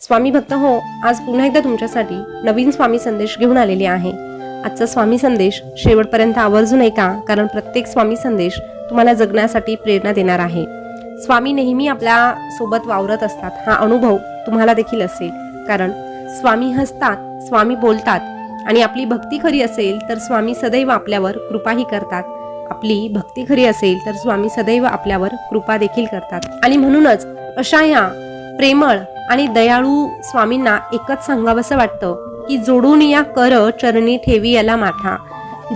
स्वामी भक्त हो, आज पुन्हा एकदा तुमच्यासाठी नवीन स्वामी संदेश घेऊन आलेले आहे। आजचा स्वामी संदेश शेवटपर्यंत आवर्जून ऐका, कारण प्रत्येक स्वामी संदेश तुम्हाला जगण्यासाठी प्रेरणा देणार आहे। स्वामी नेहमी आपल्या सोबत वावरत असतात, हा अनुभव तुम्हाला देखील असेल, कारण स्वामी हसतात, स्वामी बोलतात आणि आपली भक्ती खरी असेल तर स्वामी सदैव आपल्यावर कृपाही करतात। आपली भक्ती खरी असेल तर स्वामी सदैव आपल्यावर कृपा देखील करतात। आणि म्हणूनच अशा या प्रेमळ आणि दयाळू स्वामींना एकच सांगावंसं वाटतं की जोडून या कर चरणी ठेवी याला माथा,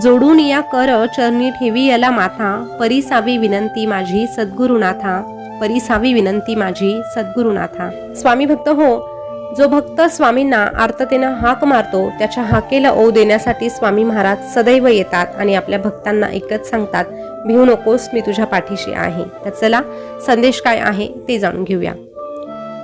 जोडून या कर चरणी ठेवी याला माथा, परिसावी विनंती माझी सद्गुरुनाथा, परिसावी विनंती माझी सद्गुरुनाथा। स्वामी भक्त हो, जो भक्त स्वामींना आर्ततेनं हाक मारतो त्याच्या हाकेला ओ देण्यासाठी स्वामी महाराज सदैव येतात आणि आपल्या भक्तांना एकच सांगतात, भिवू नकोस, मी तुझ्या पाठीशी आहे। तर चला संदेश काय आहे ते जाणून घेऊया।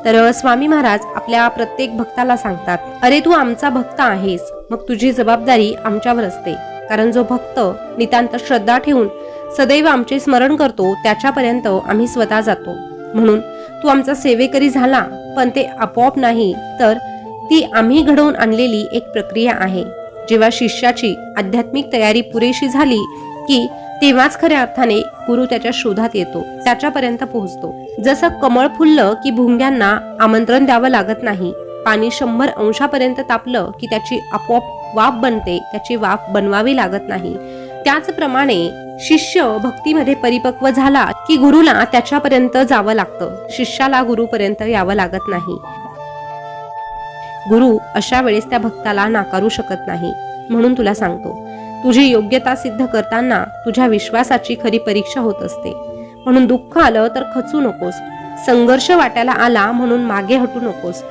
तर स्वामी महाराज आपल्या प्रत्येक भक्ताला सांगतात, अरे तू आमचा भक्त आहेस, मग तुझी जबाबदारी आमच्यावर असते, कारण जो भक्त नितांत श्रद्धा ठेवून सदैव आमचे स्मरण करतो त्याच्यापर्यंत आम्ही स्वतः जातो। म्हणून तू आमचा सेवेकरी झाला, पण ते आपोआप नाही, तर ती आम्ही घडवून आणलेली एक प्रक्रिया आहे। जेव्हा शिष्याची आध्यात्मिक तयारी पुरेशी झाली की तेव्हाच खऱ्या अर्थाने गुरु त्याच्या शोधात येतो, त्याच्यापर्यंत पोहोचतो। जसं कमळ फुललं की भुंग्यांना आमंत्रण द्यावं लागत नाही, पाणी 100 अंशापर्यंत तापलं की त्याची आपोआप वाफ बनते, त्याची वाफ बनवावी लागत नाही। त्याचप्रमाणे शिष्य भक्तीमध्ये परिपक्व झाला की गुरुला त्याच्यापर्यंत जावं लागतं, शिष्याला गुरुपर्यंत यावं लागत नाही। गुरु अशा वेळेस त्या भक्ताला नाकारू शकत नाही। म्हणून तुला सांगतो, तुझी योग्यता सिद्ध करताना तुझ्या विश्वासाची खरी परीक्षा होत असते। म्हणून दुःख आलं तर खचू नकोस, संघर्ष वाट्याला आला म्हणून मागे हटू नकोस।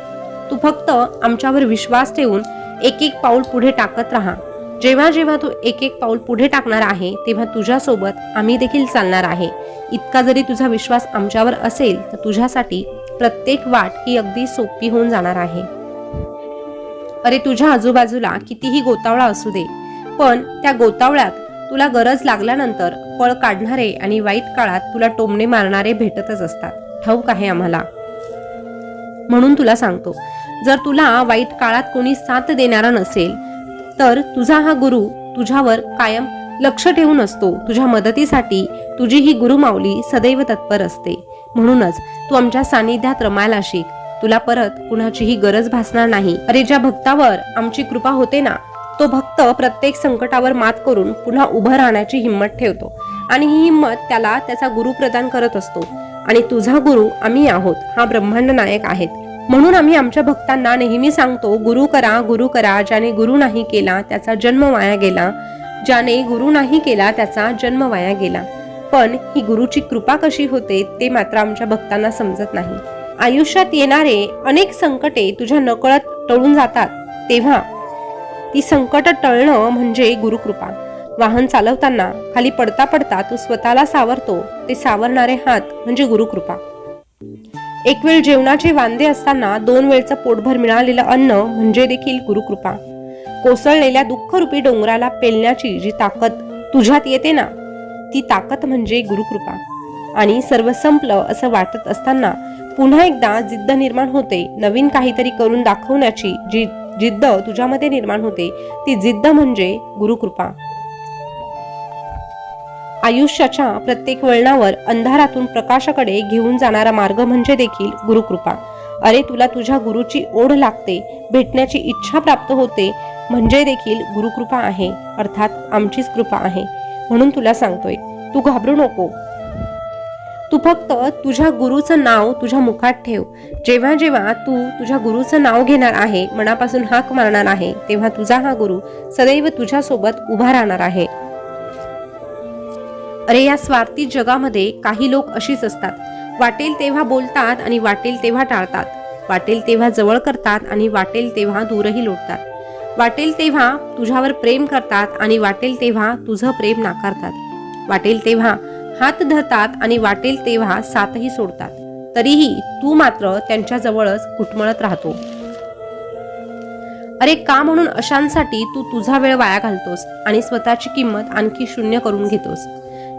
तू फक्त आमच्यावर विश्वास ठेवून एक एक पाऊल पुढे टाकत राहा। जेव्हा जेव्हा तू एक एक पाऊल पुढे टाकणार आहे तेव्हा तुझ्या सोबत आम्ही देखील चालणार आहे। इतका जरी तुझा विश्वास आमच्यावर असेल तर तुझ्यासाठी प्रत्येक वाट ही अगदी सोपी होऊन जाणार आहे। अरे तुझ्या आजूबाजूला कितीही गोतावळा असू दे, पण त्या गोतावळ्यात तुला गरज लागल्यानंतर पळ काढणारे आणि वाईट काळात तुला टोमणे मारणारे भेटतच असतात, ठाऊक आहे आम्हाला। म्हणून तुला सांगतो, जर तुला वाईट काळात कोणी साथ देणारा नसेल तर तुझा हा गुरु तुझ्यावर कायम लक्ष ठेवून असतो, तुझ्या मदतीसाठी तुझी ही गुरुमाऊली सदैव तत्पर असते। म्हणूनच तू आमच्या सानिध्यात रमायला शिक, तुला परत कुणाचीही गरज भासणार नाही। अरे ज्या भक्तावर आमची कृपा होते ना, तो भक्त प्रत्येक संकटावर मात करून पुन्हा उभं राहण्याची हिंमत ठेवतो आणि ही हिंमत त्याला त्याचा गुरु प्रदान करत असतो। आणि तुझा गुरु आम्ही आहोत, हा ब्रह्मांड नायक आहेत। म्हणून आम्ही आमच्या भक्तांना नेहमी सांगतो, गुरु करा, गुरु करा, ज्याने गुरु नाही केला त्याचा जन्म वाया गेला, ज्याने गुरु नाही केला त्याचा जन्म वाया गेला। पण ही गुरुची कृपा कशी होते ते मात्र आमच्या भक्तांना समजत नाही। आयुष्यात येणारे अनेक संकटे तुझ्या नकळत टळून जातात, तेव्हा ती संकट टळणं म्हणजे गुरुकृपा। वाहन चालवताना खाली पडता पडता तू स्वतःला सावरतो, ते सावरणारे हात म्हणजे गुरुकृपा। एक वेळ जेवणाचे वांदे असताना 2 वेळचं पोटभर मिळालेलं अन्न म्हणजे देखील गुरुकृपा। कोसळलेल्या दुःखरूपी डोंगराला पेलण्याची जी ताकद तुझ्यात येते ना, ती ताकद म्हणजे गुरुकृपा। आणि सर्व संपलं असं वाटत असताना पुन्हा एकदा जिद्द निर्माण होते, नवीन काहीतरी करून दाखवण्याची जी जिद्द तुझ्यामध्ये निर्माण होते, ती जिद्द म्हणजे गुरुकृपा। आयुष्याच्या प्रत्येक वळणावर अंधारातून प्रकाशाकडे घेऊन जाणारा मार्ग म्हणजे देखील गुरुकृपा। अरे तुला तुझ्या गुरुची ओढ लागते, भेटण्याची इच्छा प्राप्त होते, म्हणजे देखील गुरुकृपा आहे, अर्थात आमचीच कृपा आहे। म्हणून तुला सांगतोय, तू घाबरू नको, तू फक्त तुझ्या गुरुचं नाव तुझ्या मुखात ठेव। जेव्हा जेव्हा तू तुझ्या गुरुचं नाव घेणार आहे, मनापासून हाक मारणार आहे, तेव्हा तुझा हा गुरु सदैव तुझ्या सोबत उभा राहणार आहे। अरे या स्वार्थी जगामध्ये काही लोक अशीच असतात, वाटेल तेव्हा बोलतात आणि वाटेल तेव्हा टाळतात, वाटेल तेव्हा जवळ करतात आणि वाटेल तेव्हा दूरही लोटतात, वाटेल तेव्हा तुझ्यावर प्रेम करतात आणि वाटेल तेव्हा तुझं प्रेम नाकारतात, वाटेल तेव्हा हात धरतात आणि वाटेल तेव्हा साथही सोडतात, तरीही तू मात्र त्यांच्या जवळच घुटमळत राहतो। अरे का म्हणून अशांसाठी तू तुझा वेळ वाया घालतोस आणि स्वतःची किंमत आणखी शून्य करून घेतोस।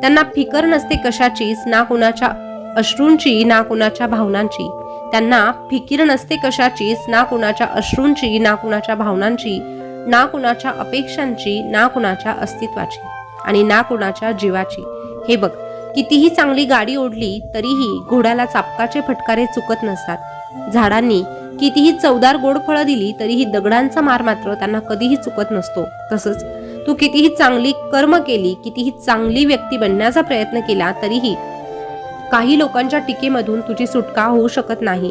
त्यांना फिकर नसते कशाचीच, ना कुणाच्या अश्रूंची ना कुणाच्या भावनांची. त्यांना फिकीर नसते कशाचीच, ना कुणाच्या अश्रूंची, ना कुणाच्या भावनांची, ना कुणाच्या अपेक्षांची, ना कुणाच्या अस्तित्वाची आणि ना कुणाच्या जीवाची. हे बघ, कितीही चांगली गाडी ओढली तरीही घोड्याला चापकाचे फटकारे चुकत नसतात. झाडांनी कितीही चवदार गोड फळं दिली तरीही दगडांचा मार मात्र त्यांना कधीही चुकत नसतो. तसंच तू कितीही चांगली कर्म केली, कितीही चांगली व्यक्ती बनण्याचा प्रयत्न केला तरीही काही लोकांच्या टीकेमधून तुझी सुटका होऊ शकत नाही.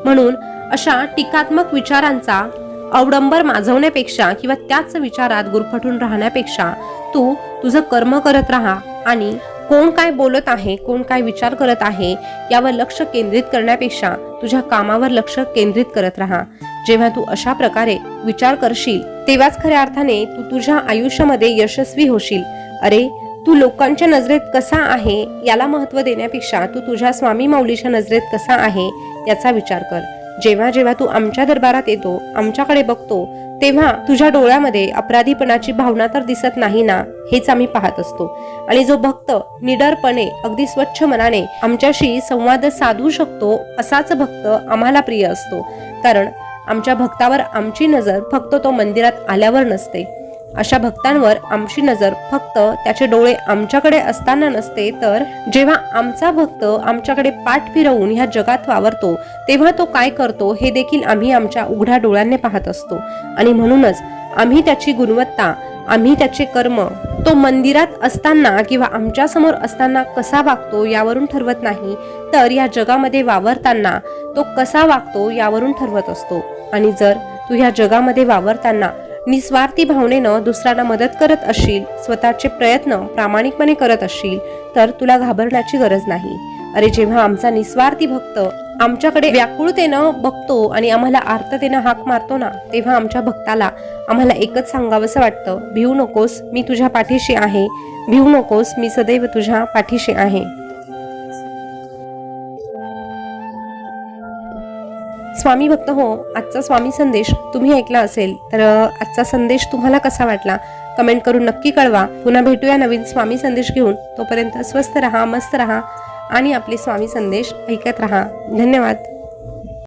म्हणून अशा टीकात्मक विचारांचा अवडंबर माजवण्यापेक्षा किंवा त्याच विचारात गुरफटून राहण्यापेक्षा तू तुझं कर्म करत राहा आणि कोण काय बोलत आहे, कोण काय विचार करत आहे यावर लक्ष केंद्रित करण्यापेक्षा तुझ्या कामावर लक्ष केंद्रित करत राहा. जेव्हा तू अशा प्रकारे विचार करशील तेव्हाच खऱ्या अर्थाने तू तुझ्या आयुष्यामध्ये यशस्वी होशील. अरे, तू लोकांच्या नजरेत कसा आहे याला महत्त्व देण्यापेक्षा तू तुझ्या स्वामी माऊलीच्या नजरेत कसा आहे याचा विचार कर. जेव्हा जेव्हा तू आमच्या दरबारात येतो, आमच्याकडे बघतो, तेव्हा तुझ्या डोळ्यामध्ये अपराधीपणाची भावना तर दिसत नाही ना, हेच आम्ही पाहत असतो. आणि जो भक्त निडरपणे अगदी स्वच्छ मनाने आमच्याशी संवाद साधू शकतो असाच भक्त आम्हाला प्रिय असतो. कारण आमच्या भक्तावर आमची नजर फक्त तो मंदिरात आल्यावर नसते. अशा भक्तांवर आमची नजर फक्त त्याचे डोळे आमच्याकडे असताना नसते, तर जेव्हा आमचा भक्त आमच्याकडे पाठ फिरवून ह्या जगात वावरतो तेव्हा तो काय करतो हे देखील आम्ही आमच्या उघड्या डोळ्यांनी पाहत असतो. आणि म्हणूनच आम्ही त्याची गुणवत्ता, आम्ही त्याचे कर्म तो मंदिरात असताना किंवा आमच्या समोर असताना कसा वागतो यावरून ठरवत नाही, तर या जगामध्ये वावरताना तो कसा वागतो यावरून ठरवत असतो. आणि जर तू ह्या जगामध्ये वावरताना निस्वार्थी भावनेनं दुसऱ्यांना मदत करत असशील, स्वतःचे प्रयत्न प्रामाणिकपणे करत असशील, तर तुला घाबरण्याची गरज नाही. अरे, जेव्हा आमचा निस्वार्थी भक्त आमच्याकडे व्याकुळतेनं बघतो आणि आम्हाला आर्ततेनं हाक मारतो ना, तेव्हा आमच्या भक्ताला आम्हाला एकच सांगावंसं वाटतं, भिवू नकोस, मी तुझ्या पाठीशी आहे. भिवू नकोस, मी सदैव तुझ्या पाठीशी आहे. स्वामी भक्त हो, आजचा स्वामी संदेश तुम्ही ऐकला असेल तर आजचा संदेश तुम्हाला कसा वाटला कमेंट करून नक्की कळवा. पुन्हा भेटूया नवीन स्वामी संदेश घेऊन. तोपर्यंत स्वस्थ रहा, मस्त रहा आणि आपले स्वामी संदेश ऐकत रहा. धन्यवाद.